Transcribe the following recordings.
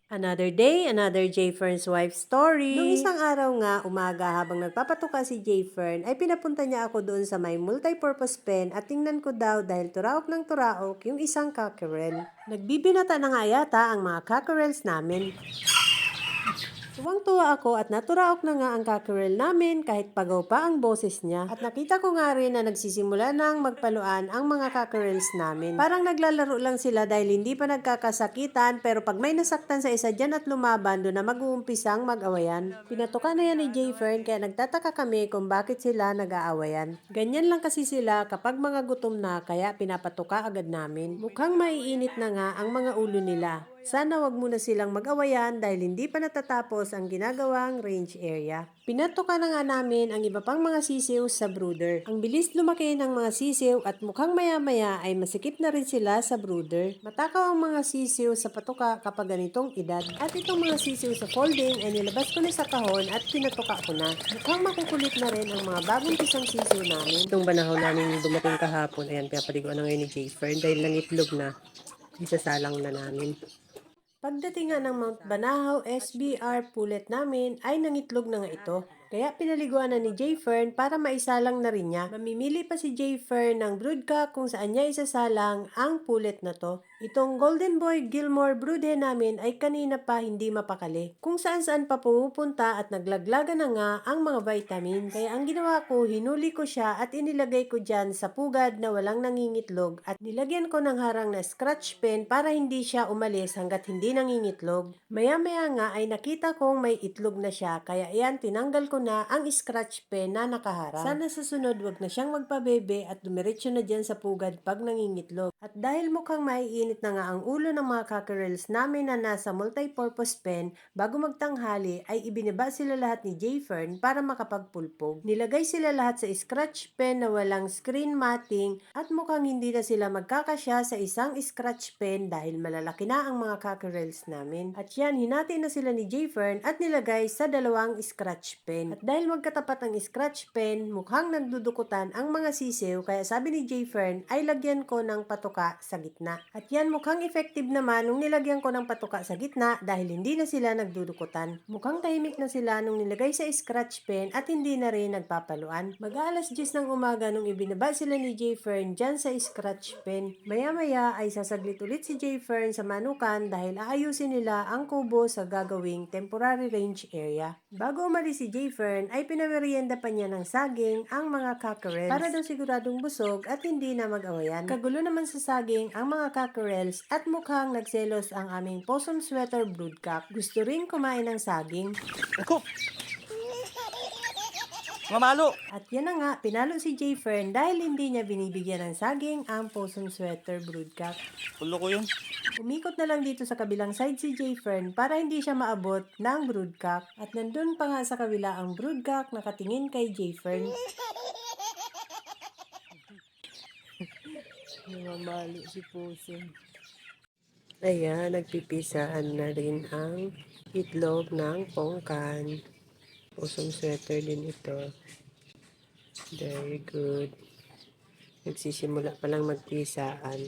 Another day, another Jayfern's wife story. Nung isang araw nga, umaga habang nagpapatuka si Jayfern, ay pinapunta niya ako doon sa may multipurpose pen at tingnan ko daw dahil turaok ng turaok yung isang cockerel. Nagbibinata na nga yata ang mga cockerels namin. Tuwang-tuwa ako at naturaok na nga ang cockerel namin kahit pagaw pa ang boses niya. At nakita ko nga rin na nagsisimula nang magpaluan ang mga cockerels namin. Parang naglalaro lang sila dahil hindi pa nagkakasakitan, pero pag may nasaktan sa isa dyan at lumaban, doon na mag-uumpisang mag-awayan. Pinatuka na yan ni Jayfern kaya nagtataka kami kung bakit sila nag-aawayan. Ganyan lang kasi sila kapag mga gutom na kaya pinapatuka agad namin. Mukhang maiinit na nga ang mga ulo nila. Sana wag muna silang mag-awayan dahil hindi pa natatapos ang ginagawang range area. Pinatuka na nga namin ang iba pang mga sisiw sa brooder. Ang bilis lumaki ng mga sisiw at mukhang maya-maya ay masikip na rin sila sa brooder. Matakaw ang mga sisiw sa patuka kapag ganitong edad. At itong mga sisiw sa folding ay nilabas ko na sa kahon at pinatuka ko na. Mukhang makukulit na rin ang mga bagong pisang sisiw namin. Itong banahon namin dumating kahapon, ayan, pinapaliguan na ngayon ni Jayfern dahil nangitlog na. Isasalang na namin. Pagdating nga ng Mount Banahaw SBR pulet namin ay nangitlog na nga ito. Kaya pinaliguan na ni Jayfern para maisalang na rin niya. Mamimili pa si Jayfern ng broodcock kung saan niya isasalang ang pulet na to. Itong Golden Boy Gilmore broodhen namin ay kanina pa hindi mapakali. Kung saan-saan pa pumupunta at naglaglaga na nga ang mga vitamins. Kaya ang ginawa ko, hinuli ko siya at inilagay ko dyan sa pugad na walang nangingitlog at nilagyan ko ng harang na scratch pen para hindi siya umalis hanggat hindi nangingitlog. Maya-maya nga ay nakita kong may itlog na siya kaya yan tinanggal ko na ang scratch pen na nakaharang. Sana sa sunod wag na siyang magpabebe at dumiretso na dyan sa pugad pag nangingitlog. At dahil mukhang maiinit na nga ang ulo ng mga cockerels namin na nasa multipurpose pen, bago magtanghali ay ibinaba sila lahat ni Jayfern para makapagpulpog. Nilagay sila lahat sa scratch pen na walang screen matting at mukhang hindi na sila magkakasya sa isang scratch pen dahil malalaki na ang mga cockerels namin. At yan, hinati na sila ni Jayfern at nilagay sa dalawang scratch pen. At dahil magkatapat ang scratch pen, mukhang nagdudukutan ang mga sisiw kaya sabi ni Jayfern ay lagyan ko ng patuka sa gitna. At yan, mukhang effective naman nung nilagyan ko ng patuka sa gitna dahil hindi na sila nagdudukutan. Mukhang tahimik na sila nung nilagay sa scratch pen at hindi na rin nagpapaluan. Mag-aalas 10 ng umaga nung ibinaba sila ni Jayfern dyan sa scratch pen. Maya-maya ay sasaglit ulit si Jayfern sa manukan dahil aayusin nila ang kubo sa gagawing temporary range area. Bago umalis si Jayfern ay pinamerienda pa niya ng saging ang mga cockerels para daw siguradong busog at hindi na mag-awayan. Kagulo naman sa saging ang mga cockerels at mukhang nagselos ang aming possum sweater broodcock. Gusto rin kumain ng saging. Ako! Mamalo! At yan na nga, pinalo si Jayfern dahil hindi niya binibigyan ng saging ang possum sweater broodcock. Ulo ko yun. Umikot na lang dito sa kabilang side si Jayfern para hindi siya maabot ng broodcock. At nandun pa nga sa kabila ang broodcock nakatingin kay Jayfern. Namamalo si Possum. Ayan, nagpipisaan na rin ang itlog ng pongkan. Possum sweater din ito. Very good. Nagsisimula pa lang magpisaan.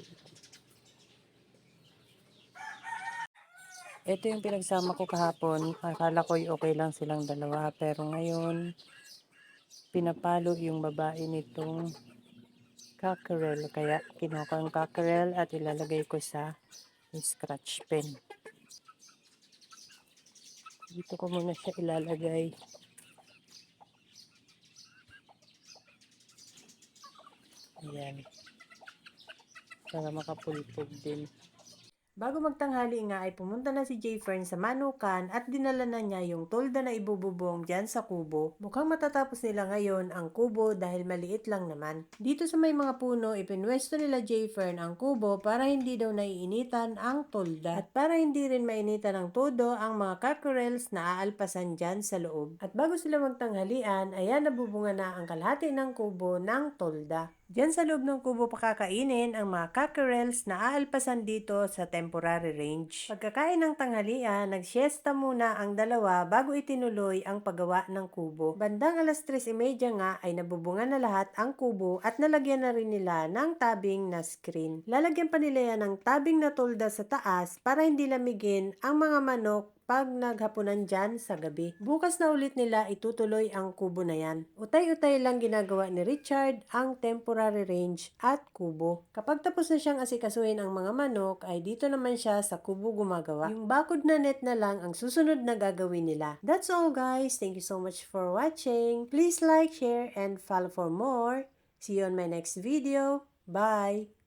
Ito yung pinagsama ko kahapon. Akala ko okay lang silang dalawa. Pero ngayon, pinapalo yung babae nitong cockerel. Kaya kinuha ko ang cockerel at ilalagay ko sa scratch pen. Dito ko muna siya ilalagay. Ayan. Para makapulpog din. Bago magtanghali nga ay pumunta na si Jayfern sa manukan at dinala na niya yung tolda na ibububong dyan sa kubo. Mukhang matatapos nila ngayon ang kubo dahil maliit lang naman. Dito sa may mga puno, ipinwesto nila Jayfern ang kubo para hindi daw naiinitan ang tolda. At para hindi rin mainitan ng todo ang mga cockerels na aalpasan dyan sa loob. At bago sila magtanghalian, ayan nabubunga na ang kalahati ng kubo ng tolda. Diyan sa loob ng kubo pakakainin ang mga cockerels na aalpasan dito sa temporary range. Pagkakain ng tanghalian, nagsiesta muna ang dalawa bago itinuloy ang paggawa ng kubo. Bandang 3:30 nga ay nabubunga na lahat ang kubo at nalagyan na rin nila ng tabing na screen. Lalagyan pa nila yan ng tabing na tolda sa taas para hindi lamigin ang mga manok pag naghapunan dyan sa gabi. Bukas na ulit nila itutuloy ang kubo na yan. Utay-utay lang ginagawa ni Richard ang temporary range at kubo. Kapag tapos na siyang asikasuhin ang mga manok, ay dito naman siya sa kubo gumagawa. Yung bakod na net na lang ang susunod na gagawin nila. That's all guys. Thank you so much for watching. Please like, share, and follow for more. See you on my next video. Bye!